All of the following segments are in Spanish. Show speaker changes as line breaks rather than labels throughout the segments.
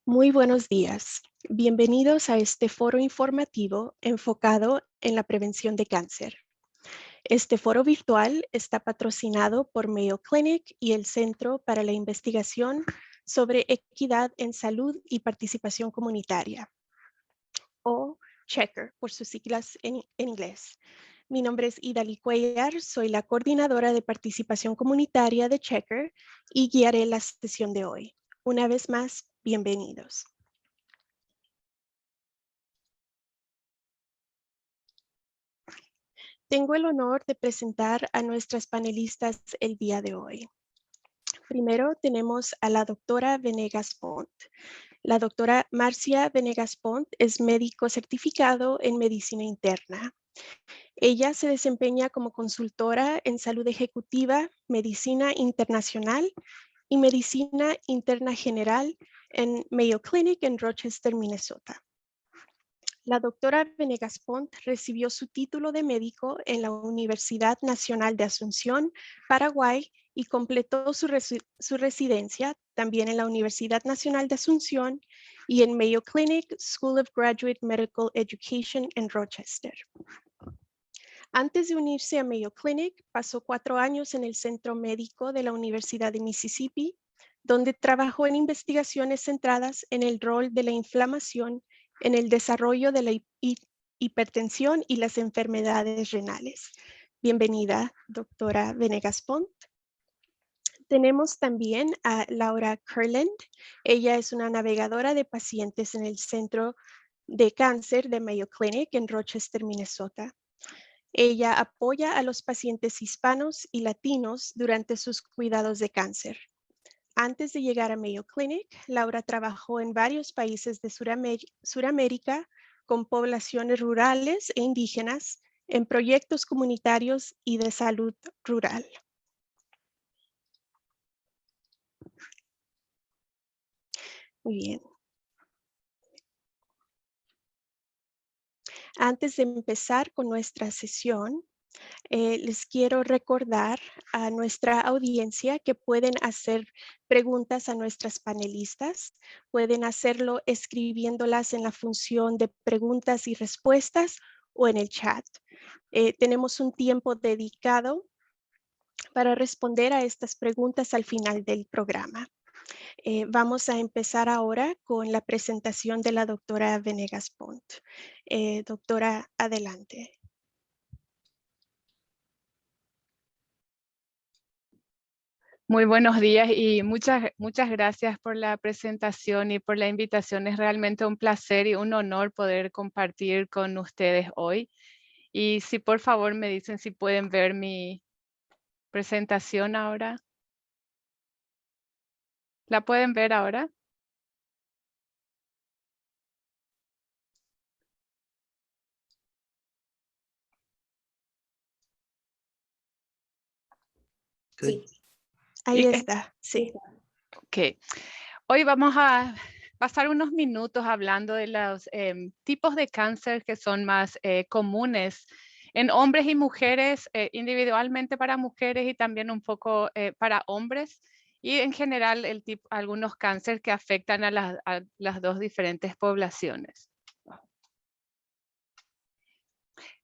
Muy buenos días. Bienvenidos a este foro informativo enfocado en la prevención de cáncer. Este foro virtual está patrocinado por Mayo Clinic y el Centro para la Investigación sobre Equidad en Salud y Participación Comunitaria, o CHECR por sus siglas en inglés. Mi nombre es Idalí Cuellar, soy la coordinadora de participación comunitaria de CHECR y guiaré la sesión de hoy. Una vez más, bienvenidos. Tengo el honor de presentar a nuestras panelistas el día de hoy. Primero tenemos a la doctora Venegas Pont. La doctora Marcia Venegas Pont es médico certificado en medicina interna. Ella se desempeña como consultora en salud ejecutiva, medicina internacional y medicina interna general en Mayo Clinic en Rochester, Minnesota. La doctora Venegas Pont recibió su título de médico en la Universidad Nacional de Asunción, Paraguay, y completó su residencia también en la Universidad Nacional de Asunción y en Mayo Clinic School of Graduate Medical Education en Rochester. Antes de unirse a Mayo Clinic, pasó 4 años en el Centro Médico de la Universidad de Mississippi, donde trabajó en investigaciones centradas en el rol de la inflamación en el desarrollo de la hipertensión y las enfermedades renales. Bienvenida, doctora Venegas Pont. Tenemos también a Laura Kurland. Ella es una navegadora de pacientes en el Centro de Cáncer de Mayo Clinic en Rochester, Minnesota. Ella apoya a los pacientes hispanos y latinos durante sus cuidados de cáncer. Antes de llegar a Mayo Clinic, Laura trabajó en varios países de Suramérica con poblaciones rurales e indígenas en proyectos comunitarios y de salud rural. Muy bien. Antes de empezar con nuestra sesión, les quiero recordar a nuestra audiencia que pueden hacer preguntas a nuestras panelistas. Pueden hacerlo escribiéndolas en la función de preguntas y respuestas o en el chat. Tenemos un tiempo dedicado para responder a estas preguntas al final del programa. Vamos a empezar ahora con la presentación de la doctora Venegas Pont. Doctora, adelante.
Muy buenos días y muchas gracias por la presentación y por la invitación. Es realmente un placer y un honor poder compartir con ustedes hoy. Y si por favor me dicen si pueden ver mi presentación ahora. ¿La pueden ver ahora?
Sí. Ahí está, sí.
Ok. Hoy vamos a pasar unos minutos hablando de los tipos de cáncer que son más comunes en hombres y mujeres, individualmente para mujeres y también un poco para hombres, y en general algunos cánceres que afectan a las dos diferentes poblaciones.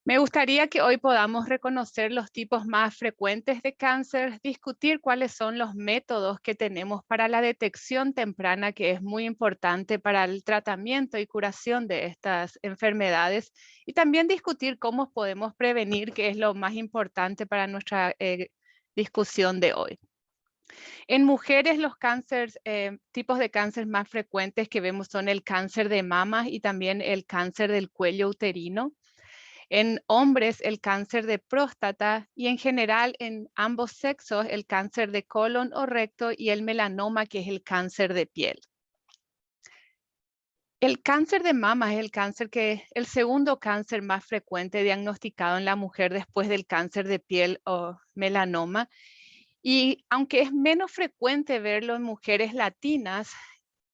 Me gustaría que hoy podamos reconocer los tipos más frecuentes de cáncer, discutir cuáles son los métodos que tenemos para la detección temprana, que es muy importante para el tratamiento y curación de estas enfermedades, y también discutir cómo podemos prevenir, que es lo más importante para nuestra discusión de hoy. En mujeres, los tipos de cáncer más frecuentes que vemos son el cáncer de mama y también el cáncer del cuello uterino. En hombres, el cáncer de próstata, y en general en ambos sexos, el cáncer de colon o recto y el melanoma, que es el cáncer de piel. El cáncer de mama es el segundo cáncer más frecuente diagnosticado en la mujer después del cáncer de piel o melanoma. Y aunque es menos frecuente verlo en mujeres latinas,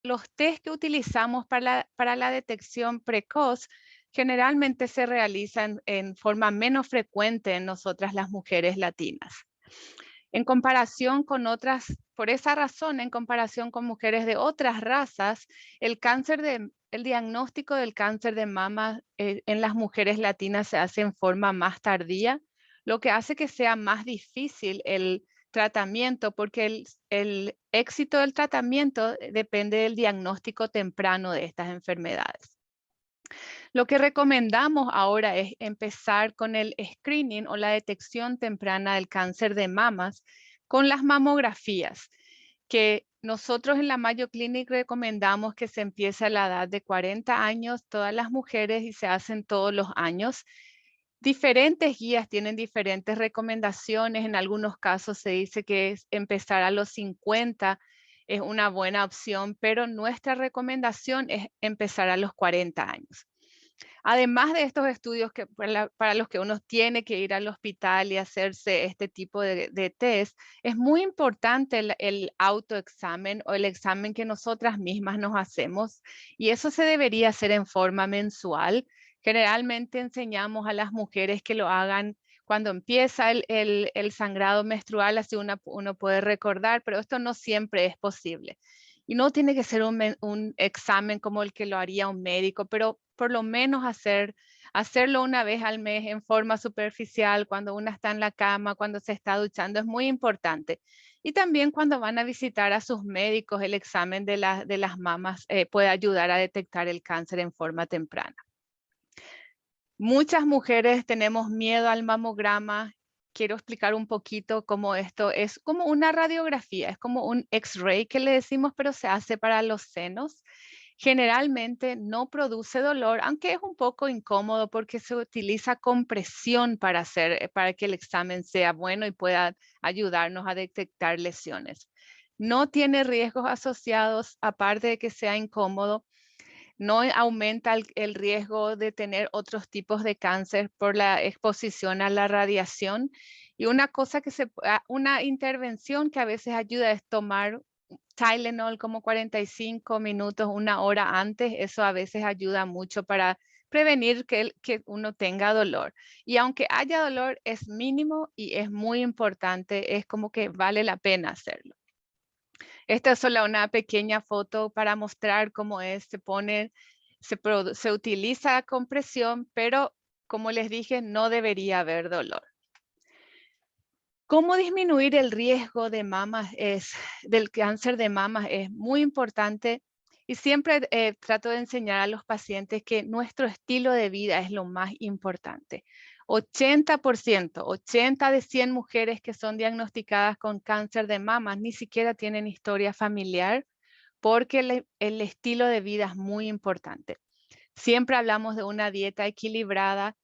los test que utilizamos para la detección precoz generalmente se realizan en forma menos frecuente en nosotras las mujeres latinas. En comparación con otras, por esa razón, en comparación con mujeres de otras razas, el diagnóstico del cáncer de mama en las mujeres latinas se hace en forma más tardía, lo que hace que sea más difícil el tratamiento, porque el éxito del tratamiento depende del diagnóstico temprano de estas enfermedades. Lo que recomendamos ahora es empezar con el screening o la detección temprana del cáncer de mamas con las mamografías, que nosotros en la Mayo Clinic recomendamos que se empiece a la edad de 40 años, todas las mujeres, y se hacen todos los años. Diferentes guías tienen diferentes recomendaciones. En algunos casos se dice que empezar a los 50 es una buena opción, pero nuestra recomendación es empezar a los 40 años. Además de estos estudios que para los que uno tiene que ir al hospital y hacerse este tipo de test, es muy importante el autoexamen o el examen que nosotras mismas nos hacemos, y eso se debería hacer en forma mensual. Generalmente enseñamos a las mujeres que lo hagan cuando empieza el sangrado menstrual, así uno puede recordar, pero esto no siempre es posible. Y no tiene que ser un examen como el que lo haría un médico, pero por lo menos hacerlo una vez al mes en forma superficial, cuando una está en la cama, cuando se está duchando, es muy importante. Y también cuando van a visitar a sus médicos, el examen de las mamas puede ayudar a detectar el cáncer en forma temprana. Muchas mujeres tenemos miedo al mamograma. Quiero explicar un poquito cómo esto es como una radiografía, es como un X-ray que le decimos, pero se hace para los senos. Generalmente no produce dolor, aunque es un poco incómodo porque se utiliza compresión para que el examen sea bueno y pueda ayudarnos a detectar lesiones. No tiene riesgos asociados, aparte de que sea incómodo. No aumenta el riesgo de tener otros tipos de cáncer por la exposición a la radiación. Y una intervención que a veces ayuda es tomar Tylenol como 45 minutos, una hora antes. Eso a veces ayuda mucho para prevenir que uno tenga dolor. Y aunque haya dolor, es mínimo y es muy importante, es como que vale la pena hacerlo. Esta es solo una pequeña foto para mostrar cómo se utiliza compresión, pero como les dije, no debería haber dolor. ¿Cómo disminuir el riesgo de del cáncer de mamas? Es muy importante, y siempre trato de enseñar a los pacientes que nuestro estilo de vida es lo más importante. 80%, 80 de 100 mujeres que son diagnosticadas con cáncer de mamas ni siquiera tienen historia familiar, porque el estilo de vida es muy importante. Siempre hablamos de una dieta equilibrada.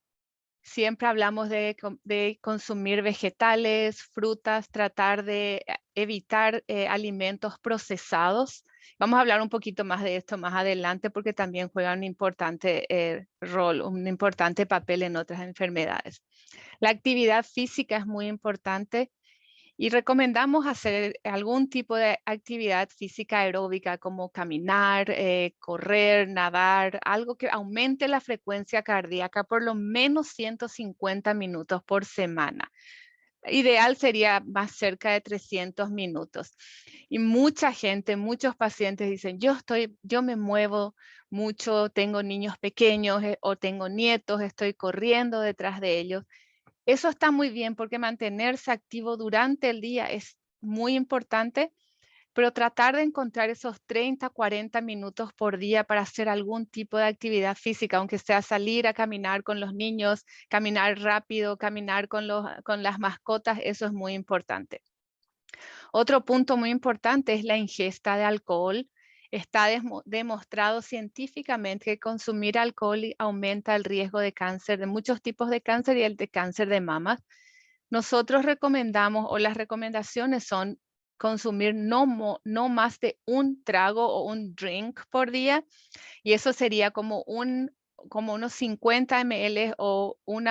Siempre hablamos de consumir vegetales, frutas, tratar de evitar alimentos procesados. Vamos a hablar un poquito más de esto más adelante porque también juega un importante rol, un importante papel en otras enfermedades. La actividad física es muy importante y recomendamos hacer algún tipo de actividad física aeróbica como caminar, correr, nadar, algo que aumente la frecuencia cardíaca por lo menos 150 minutos por semana. Ideal sería más cerca de 300 minutos. Y mucha gente, muchos pacientes dicen, yo me muevo mucho, tengo niños pequeños o tengo nietos, estoy corriendo detrás de ellos. Eso está muy bien porque mantenerse activo durante el día es muy importante, pero tratar de encontrar esos 30, 40 minutos por día para hacer algún tipo de actividad física, aunque sea salir a caminar con los niños, caminar rápido, caminar con las mascotas, eso es muy importante. Otro punto muy importante es la ingesta de alcohol. Está demostrado científicamente que consumir alcohol aumenta el riesgo de cáncer, de muchos tipos de cáncer y el de cáncer de mamas. Nosotros recomendamos, o las recomendaciones son consumir no más de un trago o un drink por día, y eso sería como unos 50 ml o un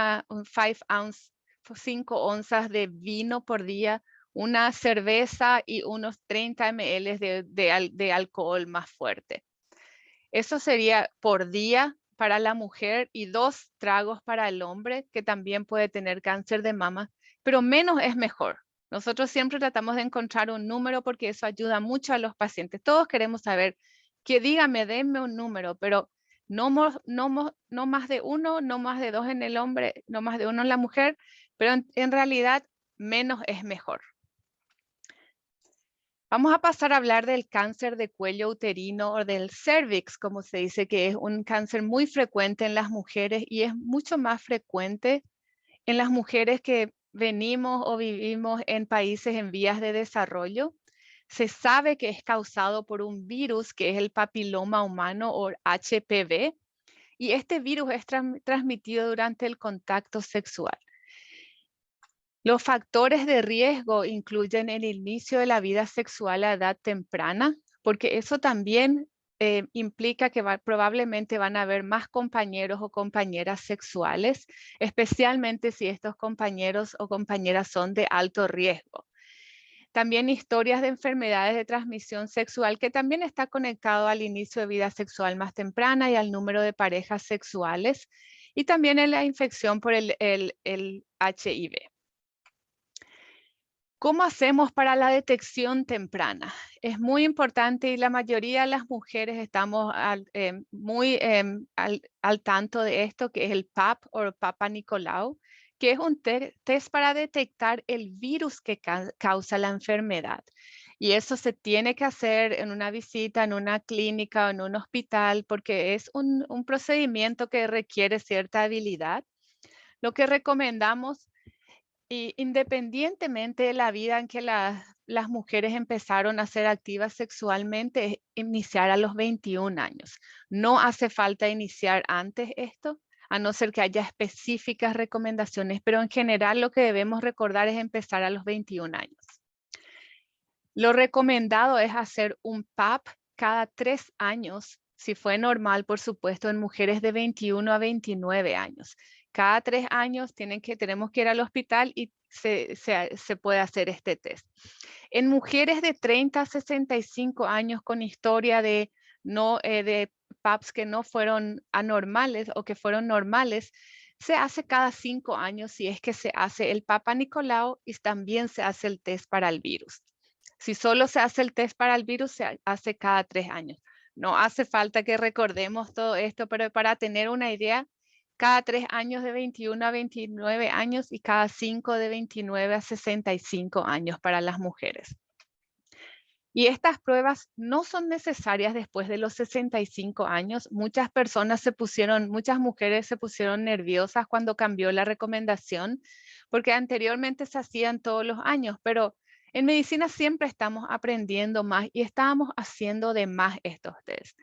5 onzas de vino por día, una cerveza y unos 30 ml de alcohol más fuerte. Eso sería por día para la mujer y 2 tragos para el hombre, que también puede tener cáncer de mama, pero menos es mejor. Nosotros siempre tratamos de encontrar un número porque eso ayuda mucho a los pacientes. Todos queremos saber que dígame, denme un número, pero no más de uno, no más de dos en el hombre, no más de uno en la mujer, pero en realidad menos es mejor. Vamos a pasar a hablar del cáncer de cuello uterino o del cervix, como se dice, que es un cáncer muy frecuente en las mujeres y es mucho más frecuente en las mujeres que venimos o vivimos en países en vías de desarrollo. Se sabe que es causado por un virus que es el papiloma humano o HPV y este virus es transmitido durante el contacto sexual. Los factores de riesgo incluyen el inicio de la vida sexual a edad temprana, porque eso también implica que probablemente van a haber más compañeros o compañeras sexuales, especialmente si estos compañeros o compañeras son de alto riesgo. También historias de enfermedades de transmisión sexual, que también está conectado al inicio de vida sexual más temprana y al número de parejas sexuales, y también en la infección por el HIV. ¿Cómo hacemos para la detección temprana? Es muy importante y la mayoría de las mujeres estamos muy al tanto de esto, que es el PAP o Papa Nicolau, que es un test para detectar el virus que causa la enfermedad. Y eso se tiene que hacer en una visita, en una clínica o en un hospital, porque es un procedimiento que requiere cierta habilidad. Lo que recomendamos y independientemente de la vida en que las mujeres empezaron a ser activas sexualmente, es iniciar a los 21 años. No hace falta iniciar antes esto, a no ser que haya específicas recomendaciones, pero en general lo que debemos recordar es empezar a los 21 años. Lo recomendado es hacer un PAP cada 3 años, si fue normal, por supuesto, en mujeres de 21 a 29 años. Cada 3 años tenemos que ir al hospital y se puede hacer este test. En mujeres de 30 a 65 años con historia de PAPs que no fueron anormales o que fueron normales, se hace cada 5 años si es que se hace el Papa Nicolau y también se hace el test para el virus. Si solo se hace el test para el virus, se hace cada 3 años. No hace falta que recordemos todo esto, pero para tener una idea, cada 3 años de 21 a 29 años y cada 5 de 29 a 65 años para las mujeres. Y estas pruebas no son necesarias después de los 65 años. Muchas mujeres se pusieron nerviosas cuando cambió la recomendación, porque anteriormente se hacían todos los años, pero en medicina siempre estamos aprendiendo más y estábamos haciendo de más estos test.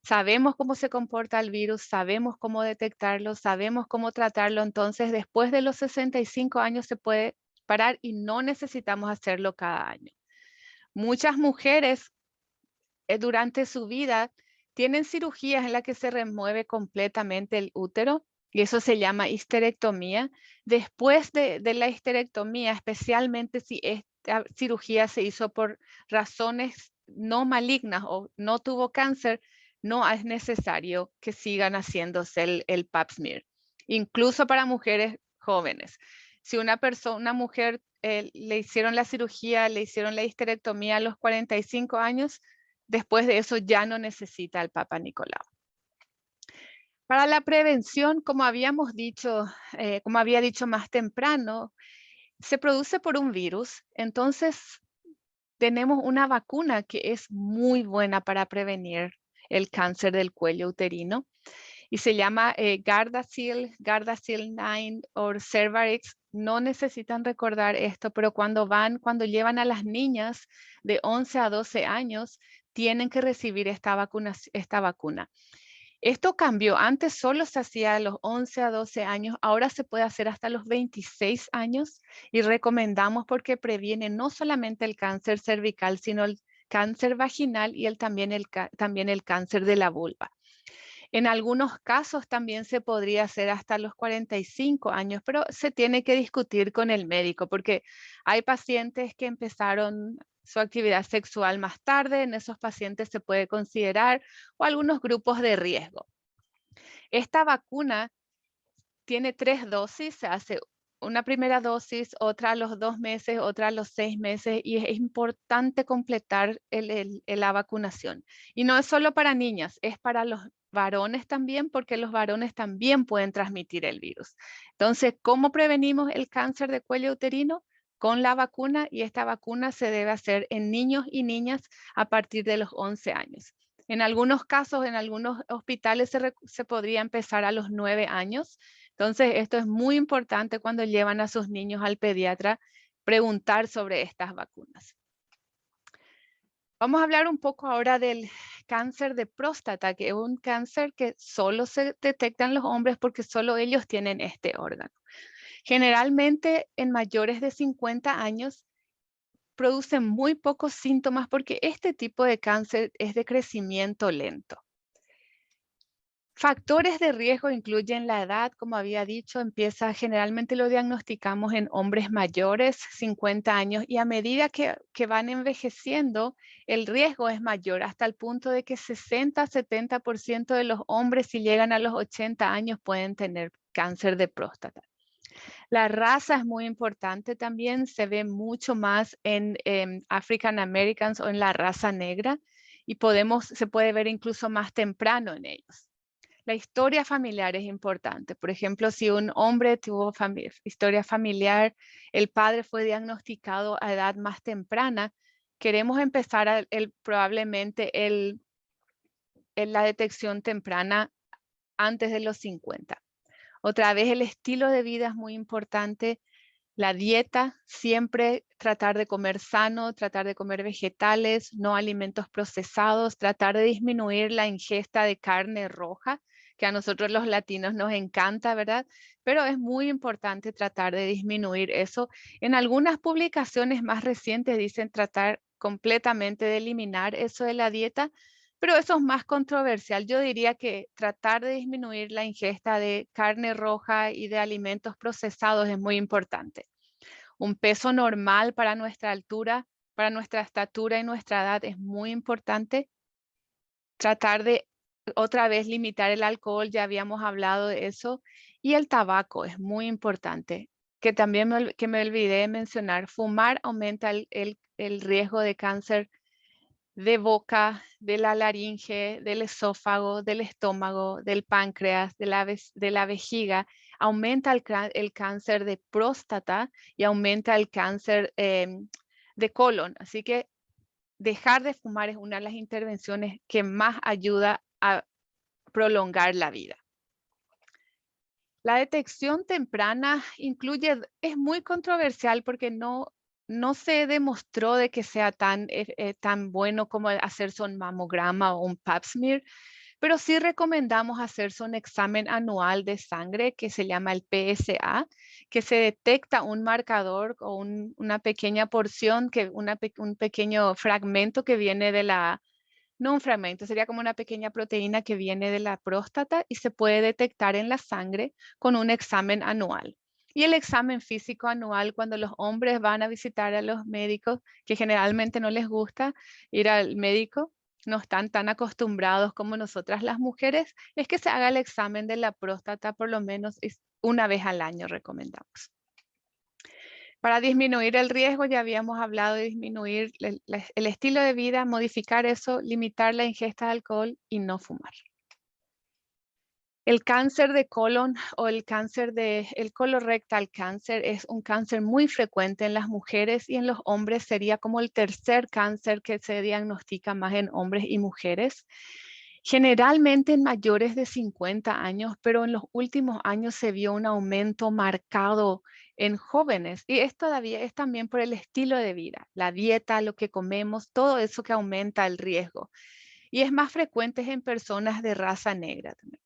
Sabemos cómo se comporta el virus, sabemos cómo detectarlo, sabemos cómo tratarlo, entonces después de los 65 años se puede parar y no necesitamos hacerlo cada año. Muchas mujeres durante su vida tienen cirugías en las que se remueve completamente el útero y eso se llama histerectomía. Después de la histerectomía, especialmente si esta cirugía se hizo por razones no malignas o no tuvo cáncer, no es necesario que sigan haciéndose el Pap smear, incluso para mujeres jóvenes. Si una mujer le hicieron la cirugía, le hicieron la histerectomía a los 45 años, después de eso ya no necesita el Papa Nicolau. Para la prevención, como habíamos dicho, como había dicho más temprano, se produce por un virus, entonces tenemos una vacuna que es muy buena para prevenir el cáncer del cuello uterino y se llama Gardasil 9 o Cervarix. No necesitan recordar esto, pero cuando llevan a las niñas de 11 a 12 años, tienen que recibir esta vacuna. Esto cambió. Antes solo se hacía a los 11 a 12 años, ahora se puede hacer hasta los 26 años y recomendamos porque previene no solamente el cáncer cervical, sino el cáncer vaginal y también el cáncer de la vulva. En algunos casos también se podría hacer hasta los 45 años, pero se tiene que discutir con el médico porque hay pacientes que empezaron su actividad sexual más tarde, en esos pacientes se puede considerar, o algunos grupos de riesgo. Esta vacuna tiene 3 dosis, se hace una primera dosis, otra a los 2 meses, otra a los 6 meses, y es importante completar la vacunación. Y no es solo para niñas, es para los varones también, porque los varones también pueden transmitir el virus. Entonces, ¿cómo prevenimos el cáncer de cuello uterino? Con la vacuna, y esta vacuna se debe hacer en niños y niñas a partir de los 11 años. En algunos casos, en algunos hospitales se podría empezar a los 9 años. Entonces, esto es muy importante cuando llevan a sus niños al pediatra, preguntar sobre estas vacunas. Vamos a hablar un poco ahora del cáncer de próstata, que es un cáncer que solo se detecta en los hombres porque solo ellos tienen este órgano. Generalmente en mayores de 50 años producen muy pocos síntomas porque este tipo de cáncer es de crecimiento lento. Factores de riesgo incluyen la edad, como había dicho, generalmente lo diagnosticamos en hombres mayores, 50 años, y a medida que van envejeciendo, el riesgo es mayor, hasta el punto de que 60-70% de los hombres, si llegan a los 80 años, pueden tener cáncer de próstata. La raza es muy importante también, se ve mucho más en African Americans o en la raza negra, y se puede ver incluso más temprano en ellos. La historia familiar es importante. Por ejemplo, si un hombre tuvo historia familiar, el padre fue diagnosticado a edad más temprana, queremos empezar probablemente la detección temprana antes de los 50. Otra vez, el estilo de vida es muy importante. La dieta, siempre tratar de comer sano, tratar de comer vegetales, no alimentos procesados, tratar de disminuir la ingesta de carne roja, que a nosotros los latinos nos encanta, ¿verdad? Pero es muy importante tratar de disminuir eso. En algunas publicaciones más recientes dicen tratar completamente de eliminar eso de la dieta, pero eso es más controversial. Yo diría que tratar de disminuir la ingesta de carne roja y de alimentos procesados es muy importante. Un peso normal para nuestra altura, para nuestra estatura y nuestra edad es muy importante. Tratar de otra vez limitar el alcohol, ya habíamos hablado de eso. Y el tabaco es muy importante, que también me olvidé de mencionar. Fumar aumenta el riesgo de cáncer de boca, de la laringe, del esófago, del estómago, del páncreas, de la vejiga. Aumenta el cáncer de próstata y aumenta el cáncer de colon. Así que dejar de fumar es una de las intervenciones que más ayuda a prolongar la vida. La detección temprana es muy controversial porque no se demostró de que sea tan bueno como hacerse un mamograma o un pap smear, pero sí recomendamos hacerse un examen anual de sangre que se llama el PSA, que se detecta un marcador o una pequeña porción, un pequeño fragmento que viene de no un fragmento, sería como una pequeña proteína que viene de la próstata y se puede detectar en la sangre con un examen anual. Y el examen físico anual, cuando los hombres van a visitar a los médicos, que generalmente no les gusta ir al médico, no están tan acostumbrados como nosotras las mujeres, es que se haga el examen de la próstata por lo menos una vez al año, recomendamos. Para disminuir el riesgo, ya habíamos hablado de disminuir el estilo de vida, modificar eso, limitar la ingesta de alcohol y no fumar. El cáncer de colon o el colorectal cáncer es un cáncer muy frecuente en las mujeres, y en los hombres sería como el tercer cáncer que se diagnostica más en hombres y mujeres. Generalmente en mayores de 50 años, pero en los últimos años se vio un aumento marcado en jóvenes, y esto todavía es también por el estilo de vida, la dieta, lo que comemos, todo eso que aumenta el riesgo. Y es más frecuente en personas de raza negra también.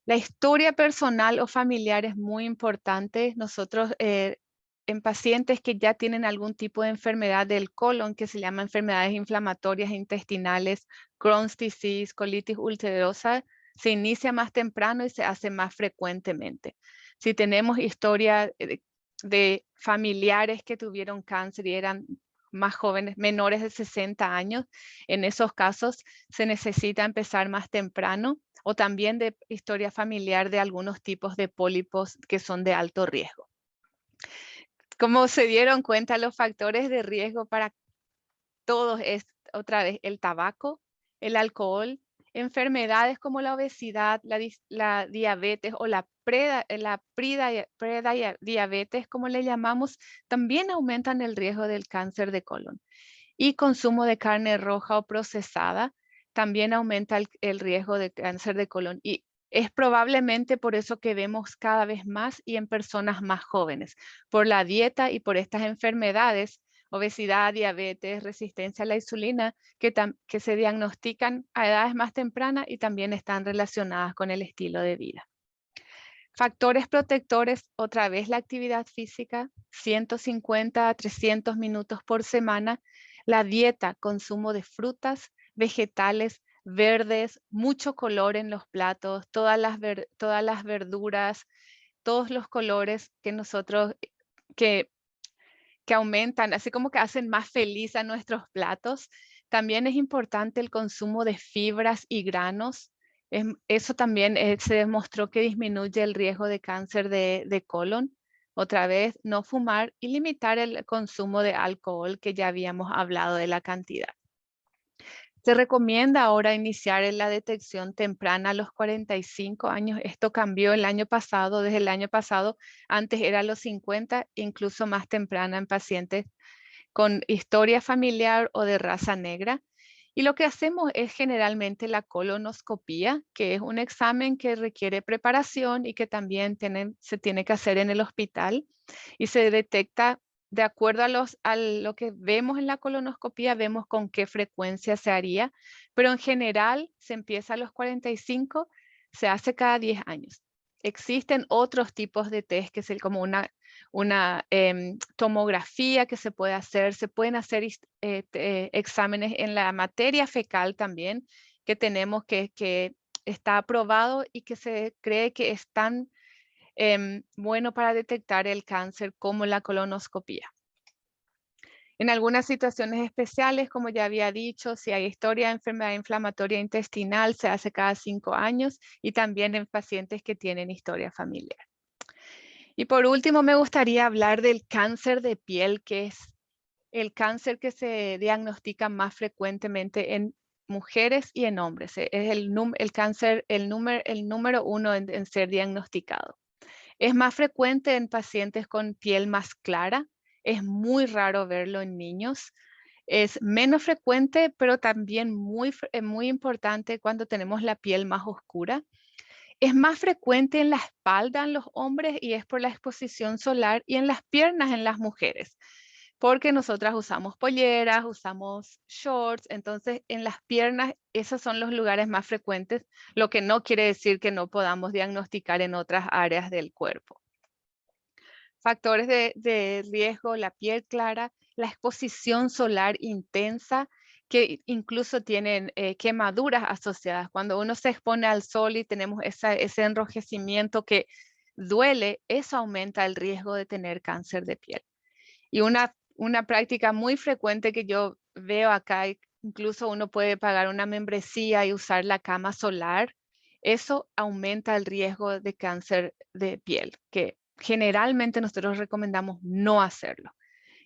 La historia personal o familiar es muy importante. Nosotros en pacientes que ya tienen algún tipo de enfermedad del colon, que se llama enfermedades inflamatorias intestinales, Crohn's disease, colitis ulcerosa, se inicia más temprano y se hace más frecuentemente. Si tenemos historia de familiares que tuvieron cáncer y eran más jóvenes, menores de 60 años, en esos casos se necesita empezar más temprano, o también de historia familiar de algunos tipos de pólipos que son de alto riesgo. Como se dieron cuenta, los factores de riesgo para todos es, otra vez, el tabaco, el alcohol, enfermedades como la obesidad, la diabetes o la diabetes, como le llamamos, también aumentan el riesgo del cáncer de colon. Y consumo de carne roja o procesada también aumenta el riesgo de cáncer de colon. Y es probablemente por eso que vemos cada vez más y en personas más jóvenes, por la dieta y por estas enfermedades, obesidad, diabetes, resistencia a la insulina, que se diagnostican a edades más tempranas y también están relacionadas con el estilo de vida. Factores protectores, otra vez la actividad física, 150 a 300 minutos por semana. La dieta, consumo de frutas, vegetales, verdes, mucho color en los platos, todas las verduras, todos los colores que nosotros, que, que aumentan, así como que hacen más feliz a nuestros platos. También es importante el consumo de fibras y granos. Eso también se demostró que disminuye el riesgo de cáncer de colon. Otra vez, no fumar y limitar el consumo de alcohol, que ya habíamos hablado de la cantidad. Se recomienda ahora iniciar en la detección temprana a los 45 años. Esto cambió el año pasado, desde el año pasado. Antes era a los 50, incluso más temprana en pacientes con historia familiar o de raza negra. Y lo que hacemos es generalmente la colonoscopía, que es un examen que requiere preparación y que también se tiene que hacer en el hospital y se detecta de acuerdo a lo que vemos en la colonoscopía, vemos con qué frecuencia se haría, pero en general se empieza a los 45, se hace cada 10 años. Existen otros tipos de test, que es como una tomografía que se puede hacer, se pueden hacer exámenes en la materia fecal también, que tenemos que está aprobado y que se cree que es tan bueno para detectar el cáncer como la colonoscopía. En algunas situaciones especiales, como ya había dicho, si hay historia de enfermedad inflamatoria intestinal, se hace cada 5 años y también en pacientes que tienen historia familiar. Y por último, me gustaría hablar del cáncer de piel, que es el cáncer que se diagnostica más frecuentemente en mujeres y en hombres. Es el cáncer, el número uno en ser diagnosticado. Es más frecuente en pacientes con piel más clara. Es muy raro verlo en niños. Es menos frecuente, pero también muy importante cuando tenemos la piel más oscura. Es más frecuente en la espalda en los hombres y es por la exposición solar, y en las piernas en las mujeres, porque nosotras usamos polleras, usamos shorts, entonces en las piernas esos son los lugares más frecuentes, lo que no quiere decir que no podamos diagnosticar en otras áreas del cuerpo. Factores de riesgo: la piel clara, la exposición solar intensa, que incluso tienen quemaduras asociadas. Cuando uno se expone al sol y tenemos ese enrojecimiento que duele, eso aumenta el riesgo de tener cáncer de piel. Y una práctica muy frecuente que yo veo acá, incluso uno puede pagar una membresía y usar la cama solar. Eso aumenta el riesgo de cáncer de piel, que generalmente nosotros recomendamos no hacerlo.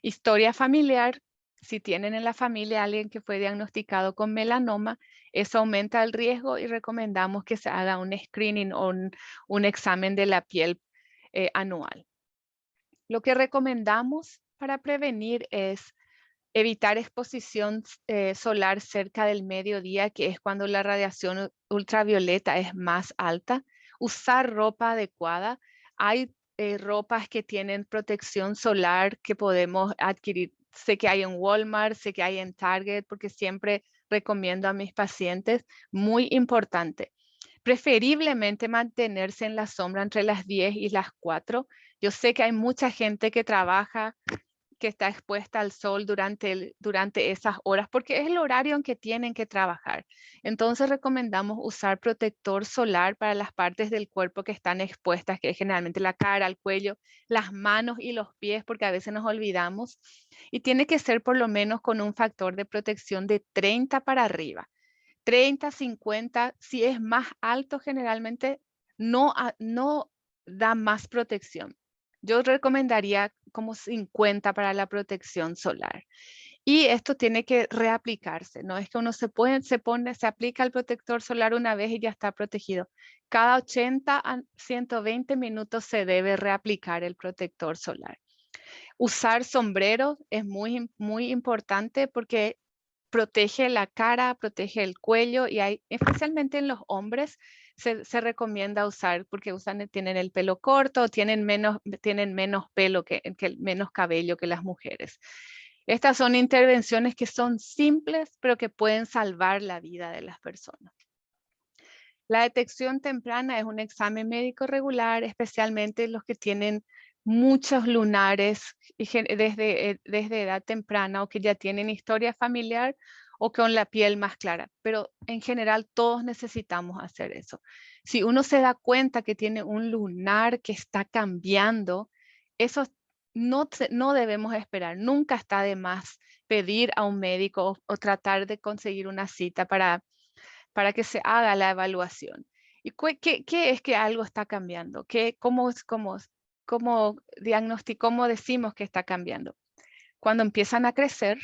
Historia familiar: si tienen en la familia alguien que fue diagnosticado con melanoma, eso aumenta el riesgo y recomendamos que se haga un screening o un examen de la piel anual. Lo que recomendamos para prevenir es evitar exposición solar cerca del mediodía, que es cuando la radiación ultravioleta es más alta. Usar ropa adecuada. Hay ropas que tienen protección solar que podemos adquirir. Sé que hay en Walmart, sé que hay en Target, porque siempre recomiendo a mis pacientes, muy importante. Preferiblemente mantenerse en la sombra entre las 10 y las 4. Yo sé que hay mucha gente que trabaja, que está expuesta al sol durante esas horas, porque es el horario en que tienen que trabajar. Entonces recomendamos usar protector solar para las partes del cuerpo que están expuestas, que es generalmente la cara, el cuello, las manos y los pies, porque a veces nos olvidamos. Y tiene que ser por lo menos con un factor de protección de 30 para arriba. 30, 50, si es más alto generalmente no da más protección. Yo recomendaría como 50 para la protección solar. Y esto tiene que reaplicarse, no es que uno se aplica el protector solar una vez y ya está protegido. Cada 80 a 120 minutos se debe reaplicar el protector solar. Usar sombreros es muy importante porque protege la cara, protege el cuello y especialmente en los hombres, se recomienda usar porque tienen el pelo corto, tienen menos pelo menos cabello que las mujeres. Estas son intervenciones que son simples, pero que pueden salvar la vida de las personas. La detección temprana es un examen médico regular, especialmente los que tienen muchos lunares desde edad temprana o que ya tienen historia familiar o con la piel más clara. Pero en general todos necesitamos hacer eso. Si uno se da cuenta que tiene un lunar que está cambiando, eso no debemos esperar. Nunca está de más pedir a un médico o tratar de conseguir una cita para que se haga la evaluación. ¿Y qué es que algo está cambiando? ¿Cómo cómo decimos que está cambiando? Cuando empiezan a crecer,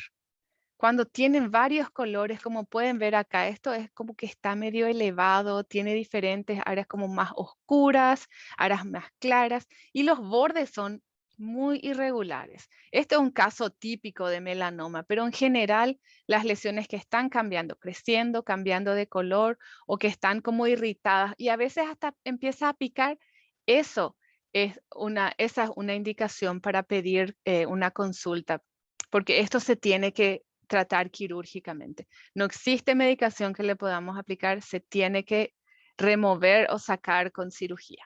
cuando tienen varios colores, como pueden ver acá, esto es como que está medio elevado, tiene diferentes áreas como más oscuras, áreas más claras, y los bordes son muy irregulares. Este es un caso típico de melanoma, pero en general las lesiones que están cambiando, creciendo, cambiando de color o que están como irritadas y a veces hasta empieza a picar, eso esa es una indicación para pedir una consulta, porque esto se tiene que tratar quirúrgicamente. No existe medicación que le podamos aplicar, se tiene que remover o sacar con cirugía.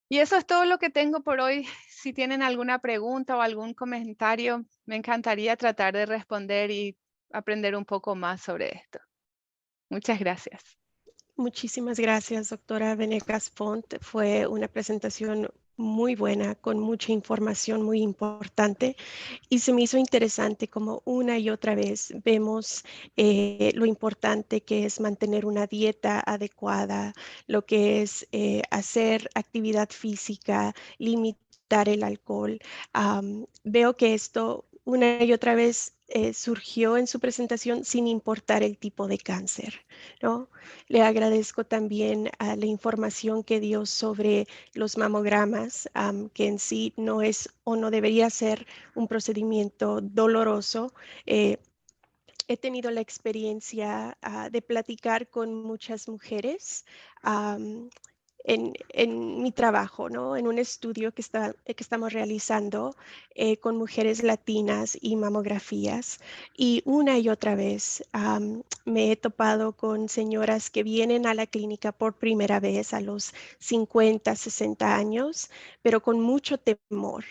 Y eso es todo lo que tengo por hoy. Si tienen alguna pregunta o algún comentario, me encantaría tratar de responder y aprender un poco más sobre esto. Muchas gracias.
Muchísimas gracias, doctora Venegas Font. Fue una presentación muy buena, con mucha información muy importante y se me hizo interesante como una y otra vez vemos lo importante que es mantener una dieta adecuada, lo que es hacer actividad física, limitar el alcohol. Veo que esto una y otra vez surgió en su presentación sin importar el tipo de cáncer, ¿no? Le agradezco también la información que dio sobre los mamogramas, que en sí no es o no debería ser un procedimiento doloroso. Eh, He tenido la experiencia de platicar con muchas mujeres en mi trabajo, ¿no? En un estudio que estamos realizando con mujeres latinas y mamografías. Y una y otra vez me he topado con señoras que vienen a la clínica por primera vez a los 50, 60 años, pero con mucho temor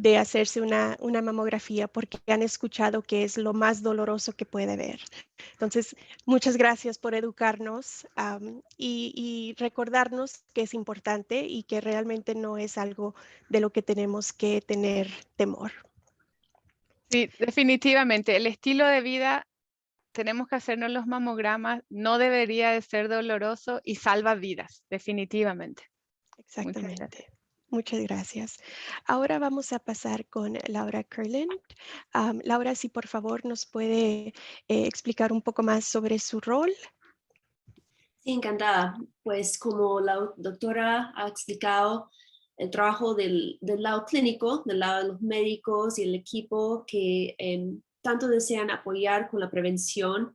de hacerse una mamografía porque han escuchado que es lo más doloroso que puede haber. Entonces, muchas gracias por educarnos y recordarnos que es importante y que realmente no es algo de lo que tenemos que tener temor.
Sí, definitivamente. El estilo de vida, tenemos que hacernos los mamogramas, no debería de ser doloroso y salva vidas, definitivamente. Muchas gracias.
Exactamente. Muchas gracias. Ahora vamos a pasar con Laura Kurland. Laura, si por favor nos puede explicar un poco más sobre su rol.
Sí, encantada. Pues como la doctora ha explicado, el trabajo del lado clínico, del lado de los médicos y el equipo que tanto desean apoyar con la prevención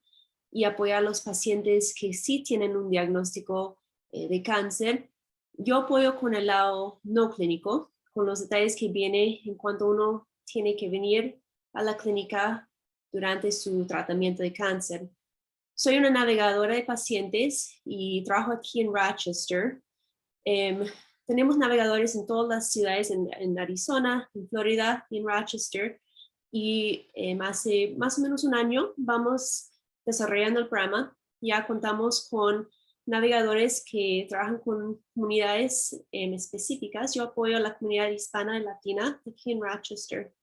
y apoyar a los pacientes que sí tienen un diagnóstico de cáncer. Yo apoyo con el lado no clínico, con los detalles que viene en cuanto uno tiene que venir a la clínica durante su tratamiento de cáncer. Soy una navegadora de pacientes y trabajo aquí en Rochester. Tenemos navegadores en todas las ciudades en Arizona, en Florida y en Rochester. Y hace más o menos un año vamos desarrollando el programa. Ya contamos con navegadores que trabajan con comunidades específicas. Yo apoyo a la comunidad hispana y latina aquí en Rochester.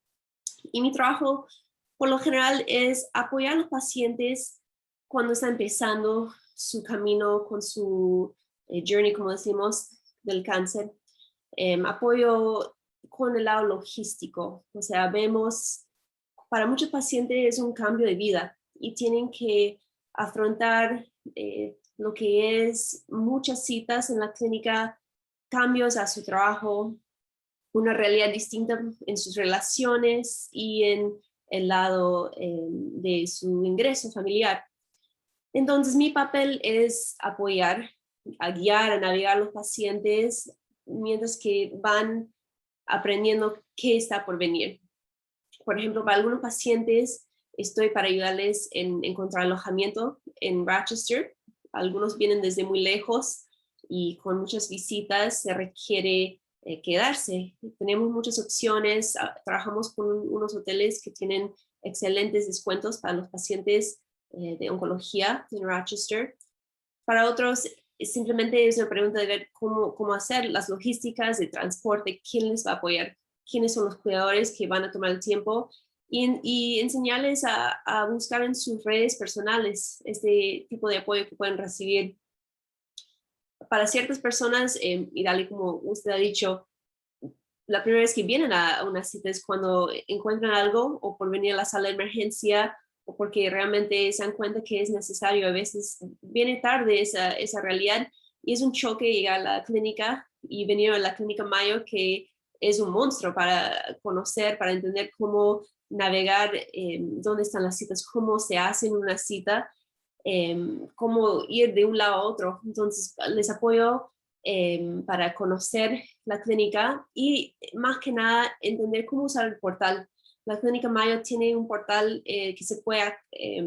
Y mi trabajo, por lo general, es apoyar a los pacientes cuando está empezando su camino con su journey, como decimos, del cáncer. Apoyo con el lado logístico, o sea, vemos, para muchos pacientes es un cambio de vida y tienen que afrontar lo que es muchas citas en la clínica, cambios a su trabajo, una realidad distinta en sus relaciones y en el lado de su ingreso familiar. Entonces, mi papel es apoyar, a guiar, a navegar a los pacientes mientras que van aprendiendo qué está por venir. Por ejemplo, para algunos pacientes estoy para ayudarles en encontrar alojamiento en Rochester. Algunos vienen desde muy lejos y con muchas visitas se requiere quedarse. Tenemos muchas opciones. Trabajamos con unos hoteles que tienen excelentes descuentos para los pacientes de oncología en Rochester. Para otros, simplemente es una pregunta de ver cómo hacer las logísticas de transporte, quién les va a apoyar, quiénes son los cuidadores que van a tomar el tiempo y enseñarles a buscar en sus redes personales este tipo de apoyo que pueden recibir. Para ciertas personas, y dale como usted ha dicho, la primera vez que vienen a una cita es cuando encuentran algo o por venir a la sala de emergencia o porque realmente se dan cuenta que es necesario. A veces viene tarde esa realidad y es un choque llegar a la clínica y venir a la clínica Mayo, que es un monstruo para conocer, para entender cómo navegar, dónde están las citas, cómo se hacen una cita, cómo ir de un lado a otro. Entonces, les apoyo para conocer la clínica y más que nada entender cómo usar el portal. La clínica Mayo tiene un portal que se puede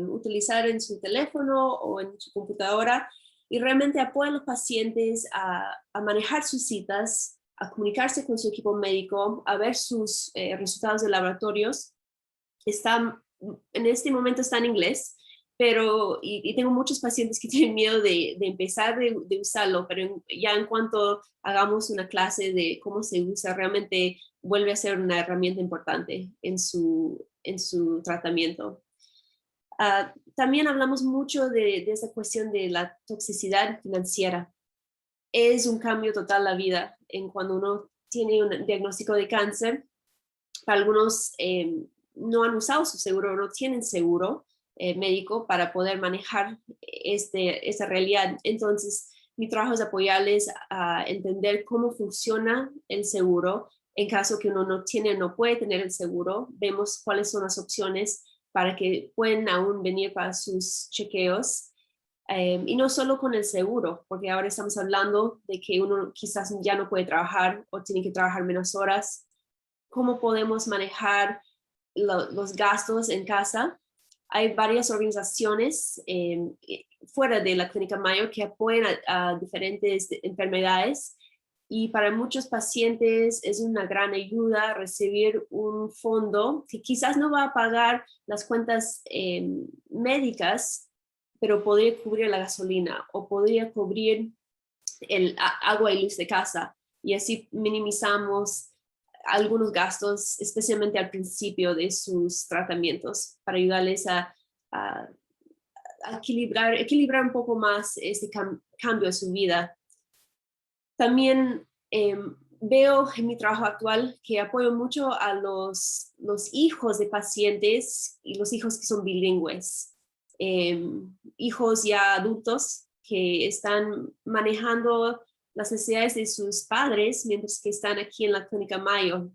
utilizar en su teléfono o en su computadora y realmente apoya a los pacientes a manejar sus citas, a comunicarse con su equipo médico, a ver sus resultados de laboratorios. En este momento está en inglés, pero y tengo muchos pacientes que tienen miedo de empezar de usarlo, pero ya en cuanto hagamos una clase de cómo se usa, realmente vuelve a ser una herramienta importante en su tratamiento. También hablamos mucho de esa cuestión de la toxicidad financiera. Es un cambio total la vida en cuando uno tiene un diagnóstico de cáncer. Para algunos no han usado su seguro, no tienen seguro médico para poder manejar esa realidad. Entonces, mi trabajo es apoyarles a entender cómo funciona el seguro. En caso que uno no puede tener el seguro, vemos cuáles son las opciones para que puedan aún venir para sus chequeos. Y no solo con el seguro, porque ahora estamos hablando de que uno quizás ya no puede trabajar o tiene que trabajar menos horas. ¿Cómo podemos manejar los gastos en casa? Hay varias organizaciones fuera de la Clínica Mayo que apoyan a diferentes enfermedades y para muchos pacientes es una gran ayuda recibir un fondo que quizás no va a pagar las cuentas médicas, pero podría cubrir la gasolina o podría cubrir el agua y luz de casa y así minimizamos algunos gastos, especialmente al principio de sus tratamientos, para ayudarles a equilibrar un poco más este cambio de su vida. También veo en mi trabajo actual que apoyo mucho a los hijos de pacientes y los hijos que son bilingües, hijos ya adultos que están manejando las necesidades de sus padres mientras que están aquí en la Clínica Mayo.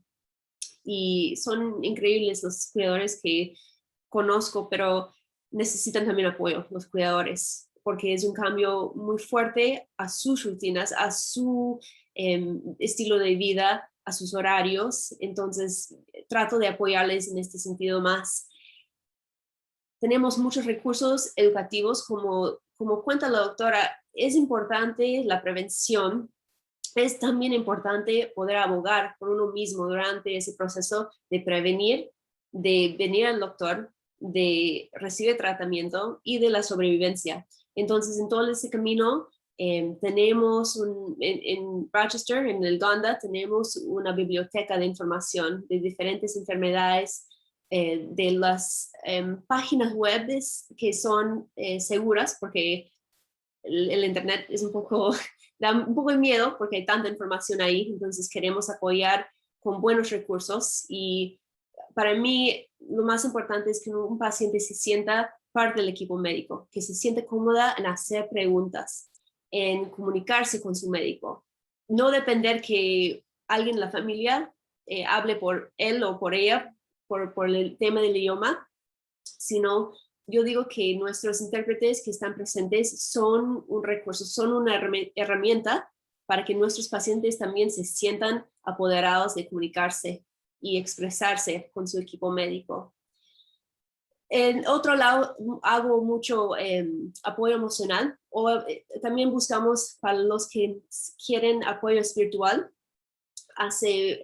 Y son increíbles los cuidadores que conozco, pero necesitan también apoyo, los cuidadores, porque es un cambio muy fuerte a sus rutinas, a su estilo de vida, a sus horarios. Entonces, trato de apoyarles en este sentido más. Tenemos muchos recursos educativos, como cuenta la doctora, es importante la prevención. Es también importante poder abogar por uno mismo durante ese proceso de prevenir, de venir al doctor, de recibir tratamiento y de la sobrevivencia. Entonces, en todo ese camino, tenemos en Rochester, en el Donda, tenemos una biblioteca de información de diferentes enfermedades, de las páginas web que son seguras, porque el internet es un poco da un poco de miedo porque hay tanta información ahí, entonces queremos apoyar con buenos recursos y para mí lo más importante es que un paciente se sienta parte del equipo médico, que se siente cómoda en hacer preguntas, en comunicarse con su médico. No depender que alguien en la familia hable por él o por ella por el tema del idioma, sino yo digo que nuestros intérpretes que están presentes son un recurso, son una herramienta para que nuestros pacientes también se sientan apoderados de comunicarse y expresarse con su equipo médico. En otro lado, hago mucho apoyo emocional o también buscamos para los que quieren apoyo espiritual. Hace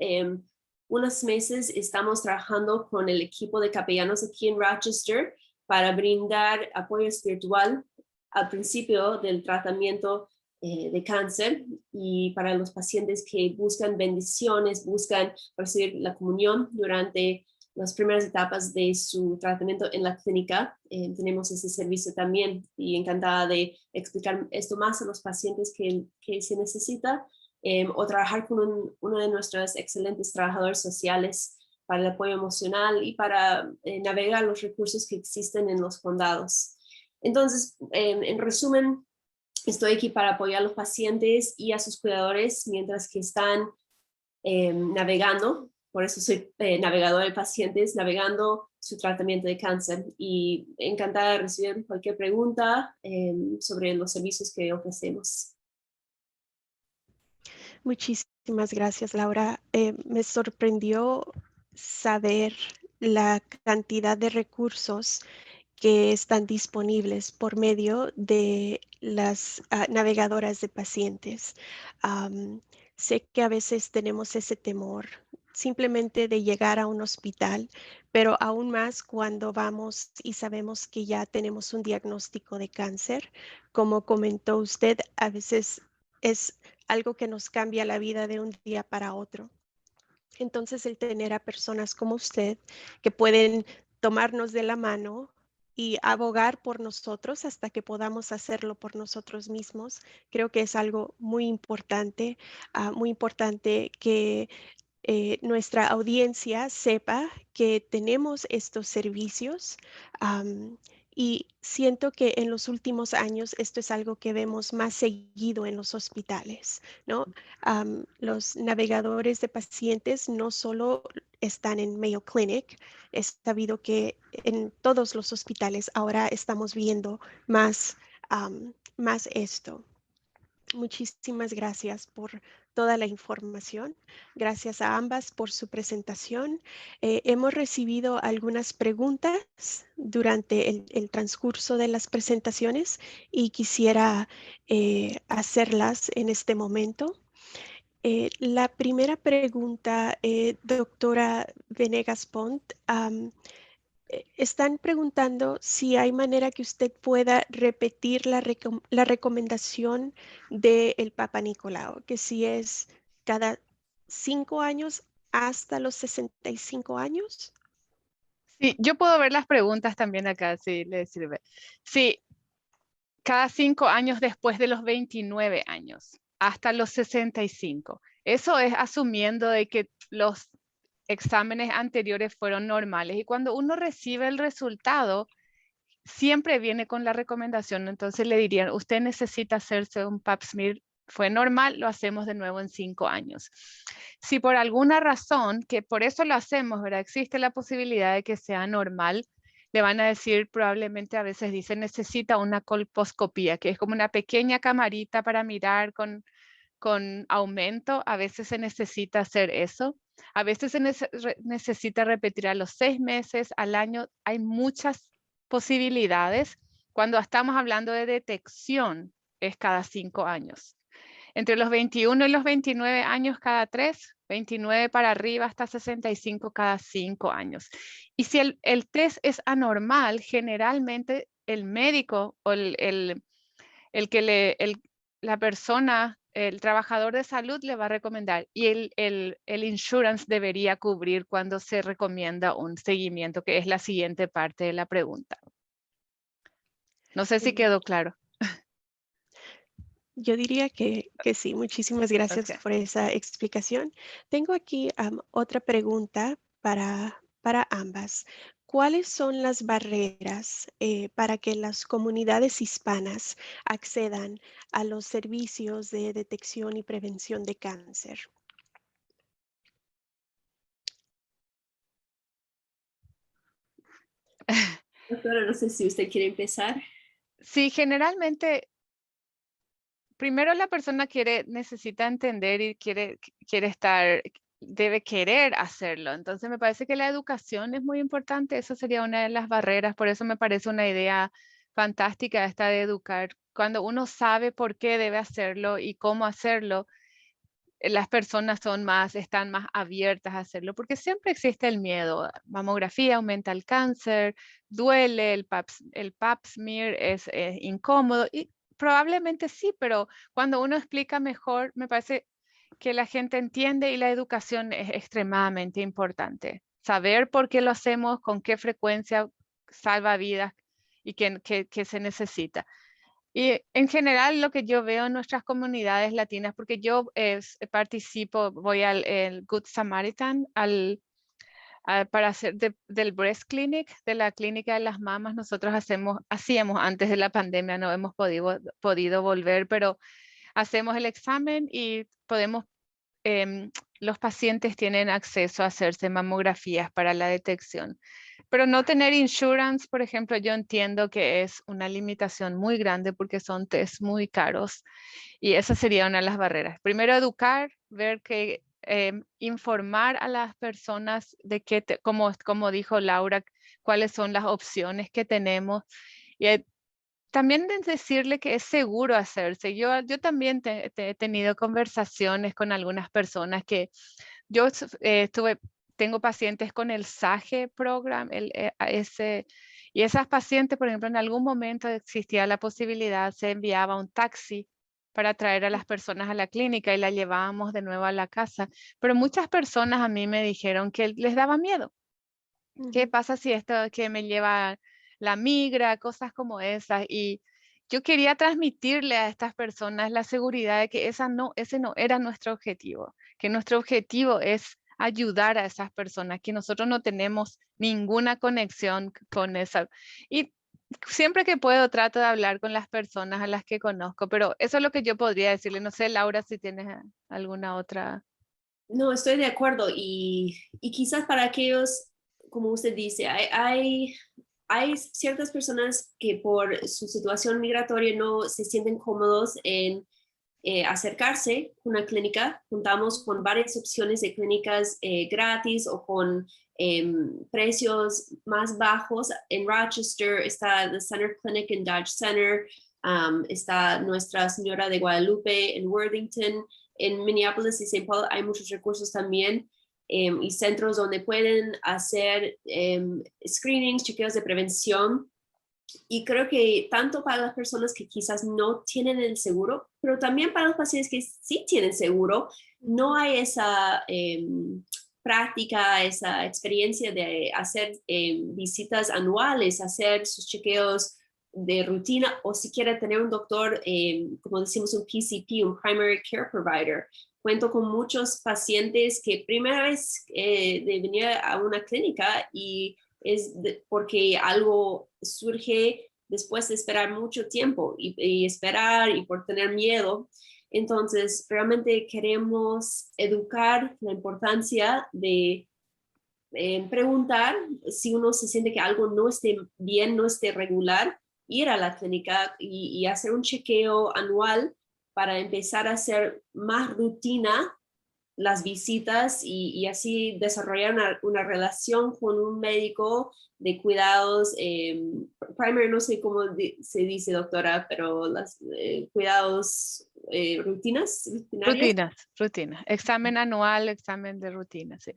unos meses estamos trabajando con el equipo de capellanos aquí en Rochester para brindar apoyo espiritual al principio del tratamiento de cáncer y para los pacientes que buscan bendiciones, buscan recibir la comunión durante las primeras etapas de su tratamiento en la clínica. Tenemos ese servicio también y encantada de explicar esto más a los pacientes que se necesita. O trabajar con uno de nuestros excelentes trabajadores sociales para el apoyo emocional y para navegar los recursos que existen en los condados. Entonces, en resumen, estoy aquí para apoyar a los pacientes y a sus cuidadores mientras que están navegando, por eso soy navegador de pacientes, navegando su tratamiento de cáncer y encantada de recibir cualquier pregunta sobre los servicios que ofrecemos.
Muchísimas gracias, Laura. Me sorprendió saber la cantidad de recursos que están disponibles por medio de las navegadoras de pacientes. Sé que a veces tenemos ese temor simplemente de llegar a un hospital, pero aún más cuando vamos y sabemos que ya tenemos un diagnóstico de cáncer. Como comentó usted, a veces es algo que nos cambia la vida de un día para otro. Entonces, el tener a personas como usted que pueden tomarnos de la mano y abogar por nosotros hasta que podamos hacerlo por nosotros mismos, creo que es algo muy importante que nuestra audiencia sepa que tenemos estos servicios. Y siento que en los últimos años esto es algo que vemos más seguido en los hospitales, ¿no? Los navegadores de pacientes no solo están en Mayo Clinic, es sabido que en todos los hospitales ahora estamos viendo más esto. Muchísimas gracias por toda la información. Gracias a ambas por su presentación. Hemos recibido algunas preguntas durante el transcurso de las presentaciones y quisiera hacerlas en este momento. La primera pregunta, doctora Venegas Pont, están preguntando si hay manera que usted pueda repetir la recomendación del Papa Nicolau, que si es cada 5 años hasta los 65 años.
Sí, yo puedo ver las preguntas también acá, si le sirve. Sí, cada 5 años después de los 29 años, hasta los 65. Eso es asumiendo de que los exámenes anteriores fueron normales. Y cuando uno recibe el resultado, siempre viene con la recomendación. Entonces le dirían, usted necesita hacerse un pap smear. Fue normal, lo hacemos de nuevo en 5 años. Si por alguna razón, que por eso lo hacemos, ¿verdad? Existe la posibilidad de que sea normal, le van a decir, probablemente a veces dicen, necesita una colposcopía, que es como una pequeña camarita para mirar con aumento. A veces se necesita hacer eso. A veces se necesita repetir a los 6 meses, al año. Hay muchas posibilidades. Cuando estamos hablando de detección, es cada 5 años. Entre los 21 y los 29 años cada 3, 29 para arriba hasta 65 cada 5 años. Y si el test es anormal, generalmente el médico o la persona, el trabajador de salud le va a recomendar, y el insurance debería cubrir cuando se recomienda un seguimiento, que es la siguiente parte de la pregunta. No sé si quedó claro.
Yo diría que sí. Muchísimas gracias
Ok.
por esa explicación. Tengo aquí otra pregunta para ambas. ¿Cuáles son las barreras para que las comunidades hispanas accedan a los servicios de detección y prevención de cáncer?
Doctora, no sé si usted quiere empezar.
Sí, generalmente, primero la persona necesita entender y quiere estar, debe querer hacerlo. Entonces me parece que la educación es muy importante. Eso sería una de las barreras. Por eso me parece una idea fantástica esta de educar. Cuando uno sabe por qué debe hacerlo y cómo hacerlo, las personas están más abiertas a hacerlo, porque siempre existe el miedo. Mamografía aumenta el cáncer, duele, el pap smear es incómodo, y probablemente sí, pero cuando uno explica mejor, me parece que la gente entiende, y la educación es extremadamente importante. Saber por qué lo hacemos, con qué frecuencia salva vidas y qué se necesita. Y en general lo que yo veo en nuestras comunidades latinas, porque yo participo, voy al el Good Samaritan, para hacer del Breast Clinic, de la clínica de las mamas. Nosotros hacíamos antes de la pandemia, no hemos podido volver, pero hacemos el examen y los pacientes tienen acceso a hacerse mamografías para la detección. Pero no tener insurance, por ejemplo, yo entiendo que es una limitación muy grande porque son test muy caros, y esa sería una de las barreras. Primero, educar, ver que informar a las personas de como dijo Laura, cuáles son las opciones que tenemos, y también de decirle que es seguro hacerse. Yo también he tenido conversaciones con algunas personas que yo tengo pacientes con el SAGE program, y esas pacientes, por ejemplo, en algún momento existía la posibilidad, se enviaba un taxi para traer a las personas a la clínica y la llevábamos de nuevo a la casa. Pero muchas personas a mí me dijeron que les daba miedo. ¿Qué
Ujú.
pasa si esto que me lleva la migra? Cosas como esas. Y yo quería transmitirle a estas personas la seguridad de que ese no era nuestro objetivo, que nuestro objetivo es ayudar a esas personas, que nosotros no tenemos ninguna conexión con esa. Y siempre que puedo trato de hablar con las personas a las que conozco, pero eso es lo que yo podría decirle. No sé, Laura, si tienes alguna otra.
No, estoy de acuerdo y quizás para aquellos, como usted dice, hay ciertas personas que por su situación migratoria no se sienten cómodos en acercarse a una clínica. Contamos con varias opciones de clínicas gratis o con precios más bajos. En Rochester está The Center Clinic en Dodge Center, está Nuestra Señora de Guadalupe en Worthington. En Minneapolis y St. Paul hay muchos recursos también, y centros donde pueden hacer screenings, chequeos de prevención. Y creo que tanto para las personas que quizás no tienen el seguro, pero también para los pacientes que sí tienen seguro, no hay esa práctica, esa experiencia de hacer visitas anuales, hacer sus chequeos de rutina, o siquiera tener un doctor, como decimos, un PCP, un Primary Care Provider. Cuento con muchos pacientes que primera vez de venir a una clínica y porque algo surge después de esperar mucho tiempo y esperar y por tener miedo. Entonces, realmente queremos educar la importancia de preguntar si uno se siente que algo no esté bien, no esté regular, ir a la clínica y hacer un chequeo anual para empezar a hacer más rutina las visitas y así desarrollar una relación con un médico de cuidados, primary, no sé cómo se dice, doctora, pero las cuidados rutinarias.
Rutinas. Examen anual, examen de rutina, sí.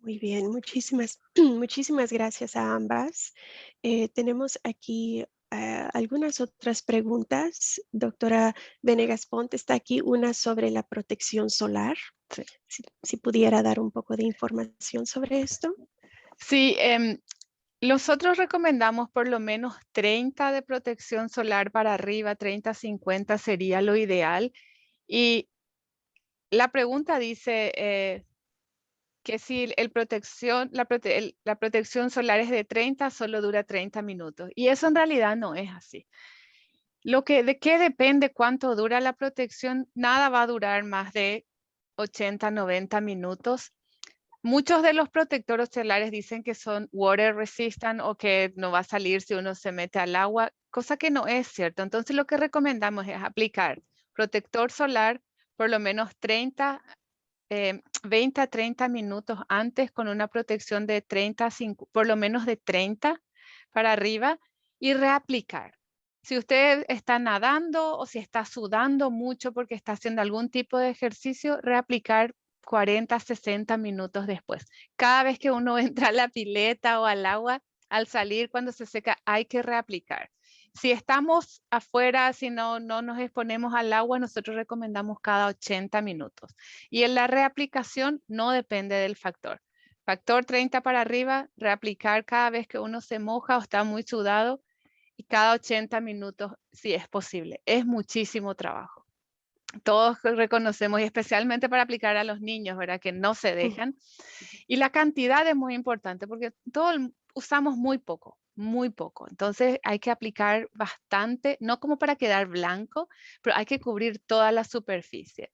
Muy bien, muchísimas gracias a ambas. Tenemos aquí algunas otras preguntas. Doctora Venegas Pont, está aquí una sobre la protección solar.
Sí.
Si pudiera dar un poco de información sobre esto.
Sí, Nosotros recomendamos por lo menos 30 de protección solar para arriba, 30, 50 sería lo ideal. Y la pregunta dice que si la protección solar es de 30, solo dura 30 minutos. Y eso en realidad no es así. ¿De qué depende cuánto dura la protección? Nada va a durar más de 80, 90 minutos. Muchos de los protectores solares dicen que son water resistant o que no va a salir si uno se mete al agua, cosa que no es cierto. Entonces lo que recomendamos es aplicar protector solar por lo menos 20 a 30 minutos antes con una protección de 30, por lo menos de 30 para arriba y reaplicar. Si usted está nadando o si está sudando mucho porque está haciendo algún tipo de ejercicio, reaplicar 40, 60 minutos después. Cada vez que uno entra a la pileta o al agua, al salir cuando se seca, hay que reaplicar. Si estamos afuera, si no nos exponemos al agua, nosotros recomendamos cada 80 minutos. Y en la reaplicación no depende del factor. Factor 30 para arriba, reaplicar cada vez que uno se moja o está muy sudado y cada 80 minutos si es posible. Es muchísimo trabajo. Todos reconocemos, y especialmente para aplicar a los niños, ¿verdad? Que no se dejan. Y la cantidad es muy importante porque usamos muy poco, muy poco. Entonces hay que aplicar bastante, no como para quedar blanco, pero hay que cubrir toda la superficie.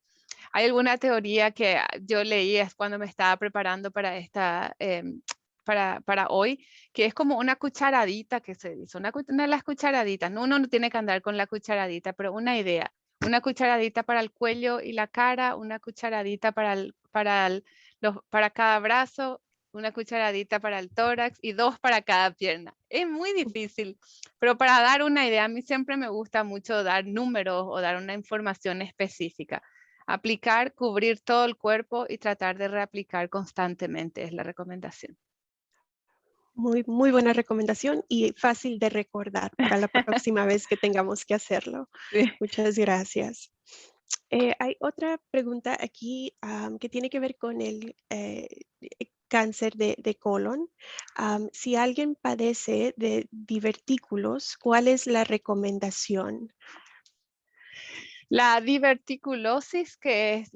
Hay alguna teoría que yo leí es cuando me estaba preparando para para hoy, que es como una cucharadita que se dice, una de las cucharaditas. No, uno no tiene que andar con la cucharadita, pero una idea. Una cucharadita para el cuello y la cara, una cucharadita para cada brazo, una cucharadita para el tórax y 2 para cada pierna. Es muy difícil, pero para dar una idea, a mí siempre me gusta mucho dar números o dar una información específica. Aplicar, cubrir todo el cuerpo y tratar de reaplicar constantemente es la recomendación.
Muy buena recomendación y fácil de recordar para la próxima vez que tengamos que hacerlo.
Sí.
Muchas gracias. Hay otra pregunta aquí que tiene que ver con el cáncer de colon. Si alguien padece de divertículos, ¿cuál es la recomendación?
La diverticulosis, que es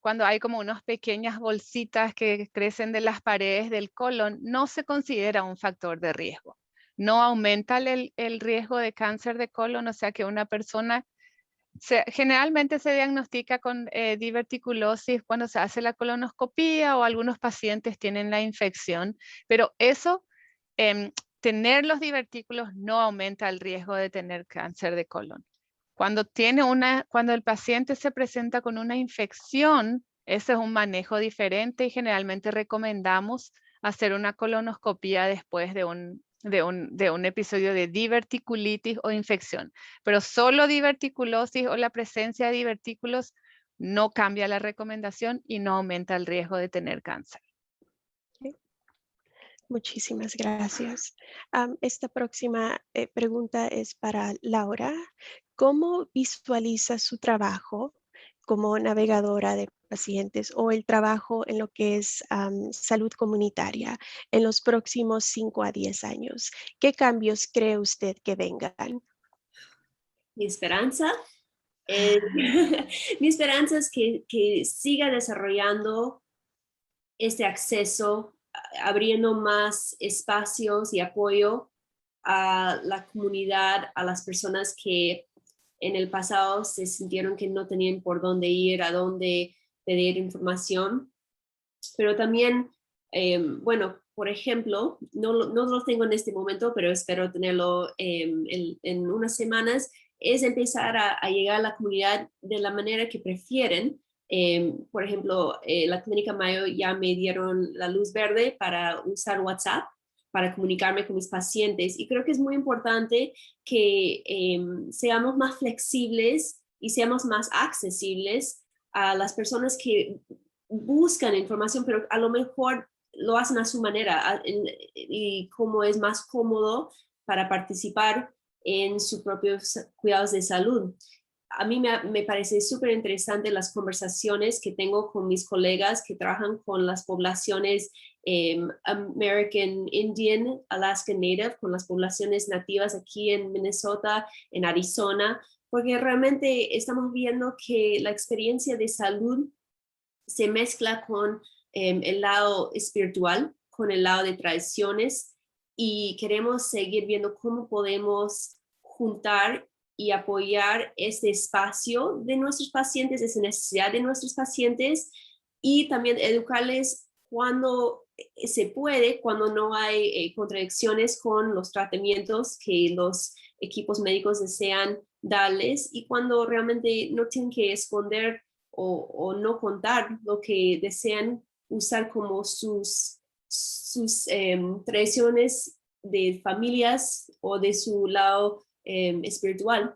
cuando hay como unas pequeñas bolsitas que crecen de las paredes del colon, no se considera un factor de riesgo. No aumenta el riesgo de cáncer de colon, o sea que una persona generalmente se diagnostica con diverticulosis cuando se hace la colonoscopía o algunos pacientes tienen la infección, pero eso, tener los divertículos no aumenta el riesgo de tener cáncer de colon. Cuando el paciente se presenta con una infección, ese es un manejo diferente y generalmente recomendamos hacer una colonoscopía después de un episodio de diverticulitis o infección. Pero solo diverticulosis o la presencia de divertículos no cambia la recomendación y no aumenta el riesgo de tener cáncer.
Muchísimas gracias. Esta próxima pregunta es para Laura. ¿Cómo visualiza su trabajo como navegadora de pacientes o el trabajo en lo que es salud comunitaria en los próximos 5 a 10 años? ¿Qué cambios cree usted que vengan?
Mi esperanza, mi esperanza es que siga desarrollando este acceso, abriendo más espacios y apoyo a la comunidad, a las personas que en el pasado se sintieron que no tenían por dónde ir, a dónde pedir información. Pero también, bueno, por ejemplo, no lo tengo en este momento, pero espero tenerlo en unas semanas, es empezar a llegar a la comunidad de la manera que prefieren. Por ejemplo, la Clínica Mayo ya me dieron la luz verde para usar WhatsApp para comunicarme con mis pacientes. Y creo que es muy importante que seamos más flexibles y seamos más accesibles a las personas que buscan información, pero a lo mejor lo hacen a su manera y como es más cómodo para participar en sus propios cuidados de salud. A mí me parece súper interesante las conversaciones que tengo con mis colegas que trabajan con las poblaciones American Indian, Alaska Native, con las poblaciones nativas aquí en Minnesota, en Arizona, porque realmente estamos viendo que la experiencia de salud se mezcla con el lado espiritual, con el lado de tradiciones, y queremos seguir viendo cómo podemos juntar y apoyar este espacio de nuestros pacientes, esa necesidad de nuestros pacientes, y también educarles cuando se puede, cuando no hay contradicciones con los tratamientos que los equipos médicos desean darles, y cuando realmente no tienen que esconder o no contar lo que desean usar como sus tradiciones de familias o de su lado espiritual.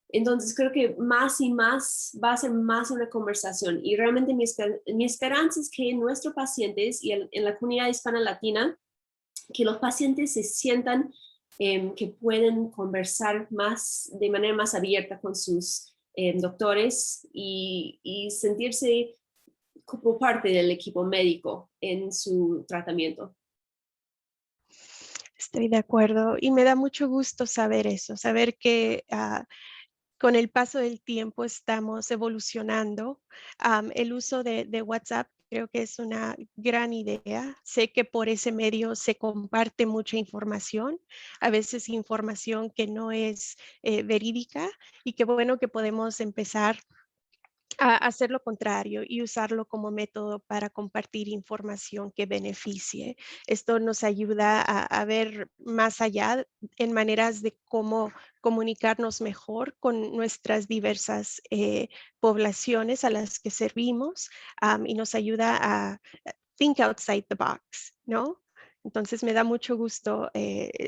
Entonces creo que más y más va a ser más una conversación, y realmente mi esperanza es que nuestros pacientes y en la comunidad hispana latina, que los pacientes se sientan que pueden conversar más de manera más abierta con sus doctores y sentirse como parte del equipo médico en su tratamiento.
Estoy de acuerdo y me da mucho gusto saber eso, saber que con el paso del tiempo estamos evolucionando. El uso de WhatsApp creo que es una gran idea. Sé que por ese medio se comparte mucha información, a veces información que no es verídica, y qué bueno que podemos empezar a hacer lo contrario y usarlo como método para compartir información que beneficie. Esto nos ayuda a ver más allá en maneras de cómo comunicarnos mejor con nuestras diversas poblaciones a las que servimos, y nos ayuda a think outside the box, ¿no? Entonces me da mucho gusto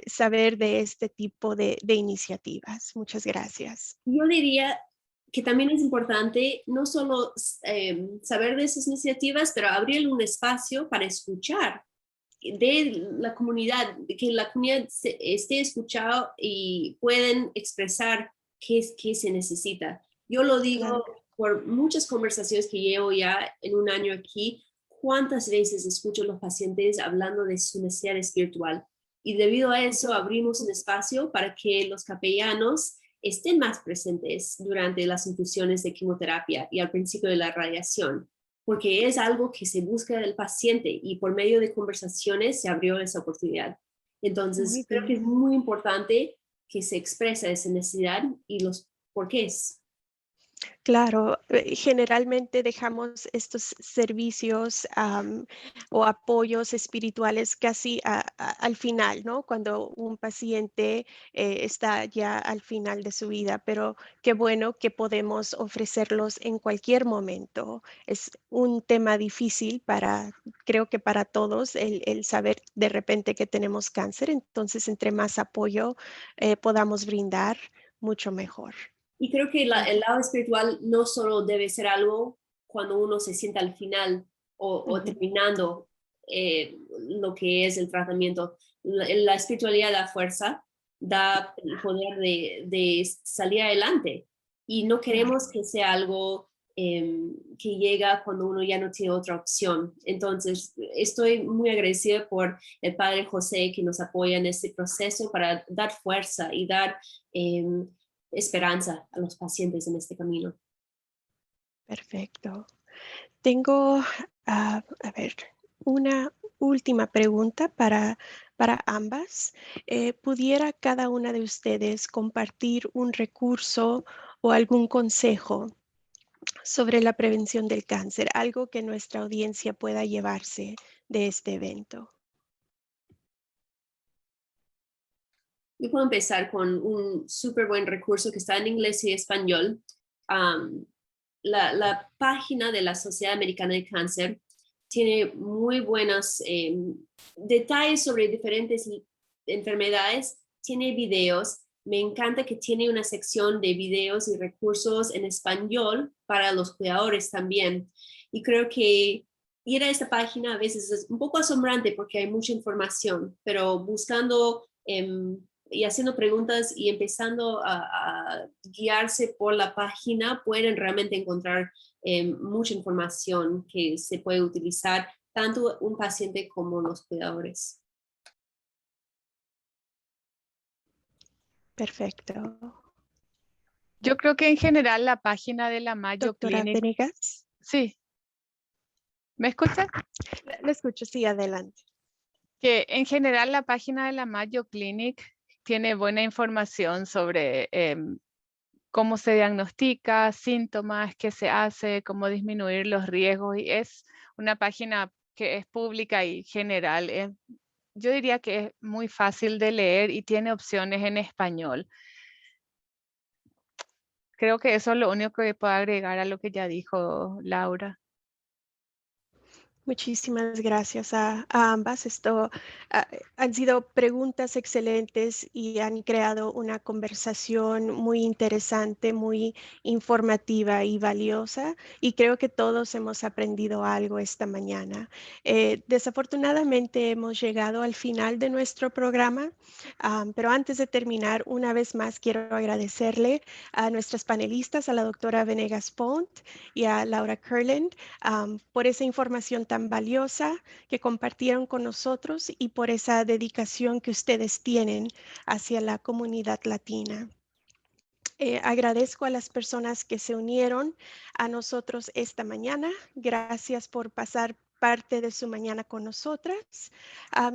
saber de este tipo de iniciativas. Muchas gracias.
Yo diría que también es importante no solo saber de esas iniciativas, pero abrir un espacio para escuchar de la comunidad, que la comunidad esté escuchada y pueden expresar qué se necesita. Yo lo digo
Claro.
por muchas conversaciones que llevo ya en un año aquí, cuántas veces escucho a los pacientes hablando de su necesidad espiritual. Y debido a eso abrimos un espacio para que los capellanos estén más presentes durante las infusiones de quimioterapia y al principio de la radiación, porque es algo que se busca del paciente, y por medio de conversaciones se abrió esa oportunidad. Entonces,
Muy
creo que es
bien.
muy importante que se exprese esa necesidad y los porqués.
Claro, generalmente dejamos estos servicios o apoyos espirituales casi al final, ¿no? Cuando un paciente está ya al final de su vida, pero qué bueno que podemos ofrecerlos en cualquier momento. Es un tema difícil creo que para todos, el saber de repente que tenemos cáncer, entonces entre más apoyo podamos brindar, mucho mejor.
Y creo que el lado espiritual no solo debe ser algo cuando uno se sienta al final o
Ujú.
terminando lo que es el tratamiento. La espiritualidad da fuerza, da el poder de salir adelante. Y no
Claro.
queremos que sea algo que llega cuando uno ya no tiene otra opción. Entonces, estoy muy agradecida por el Padre José, que nos apoya en este proceso para dar fuerza y dar esperanza a los pacientes en este camino.
Perfecto. Tengo, a ver, una última pregunta para ambas. ¿Pudiera cada una de ustedes compartir un recurso o algún consejo sobre la prevención del cáncer, algo que nuestra audiencia pueda llevarse de este evento?
Yo puedo empezar con un súper buen recurso que está en inglés y español. Um, la página de la Sociedad Americana de Cáncer tiene muy buenos detalles sobre diferentes enfermedades, tiene videos. Me encanta que tiene una sección de videos y recursos en español para los cuidadores también. Y creo que ir a esta página a veces es un poco asombrante porque hay mucha información, pero buscando y haciendo preguntas y empezando a guiarse por la página, pueden realmente encontrar mucha información que se puede utilizar tanto un paciente como los cuidadores.
Perfecto.
Yo creo que en general la página de la Mayo
Doctora
Clinic,
Venegas,
sí, ¿me escuchas?
la escucho, sí, adelante.
Que en general la página de la Mayo Clinic tiene buena información sobre cómo se diagnostica, síntomas, qué se hace, cómo disminuir los riesgos, y es una página que es pública y general. Yo diría que es muy fácil de leer y tiene opciones en español. Creo que eso es lo único que puedo agregar a lo que ya dijo Laura.
Muchísimas gracias a ambas. Han sido preguntas excelentes y han creado una conversación muy interesante, muy informativa y valiosa. Y creo que todos hemos aprendido algo esta mañana. Desafortunadamente hemos llegado al final de nuestro programa, pero antes de terminar, una vez más quiero agradecerle a nuestras panelistas, a la doctora Venegas Pont y a Laura Kurland, por esa información tan valiosa que compartieron con nosotros y por esa dedicación que ustedes tienen hacia la comunidad latina. Agradezco a las personas que se unieron a nosotros esta mañana. Gracias por pasar parte de su mañana con nosotras.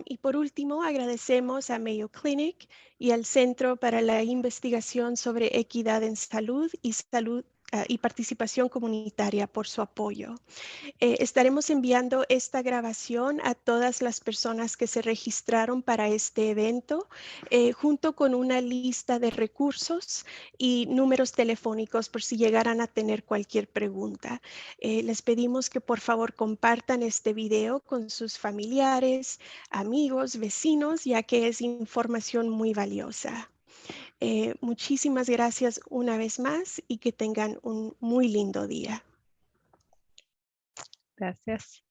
Y por último, agradecemos a Mayo Clinic y al Centro para la Investigación sobre Equidad en Salud y Participación Comunitaria por su apoyo. Estaremos enviando esta grabación a todas las personas que se registraron para este evento, junto con una lista de recursos y números telefónicos por si llegaran a tener cualquier pregunta. Les pedimos que por favor compartan este video con sus familiares, amigos, vecinos, ya que es información muy valiosa. Muchísimas gracias una vez más y que tengan un muy lindo día.
Gracias.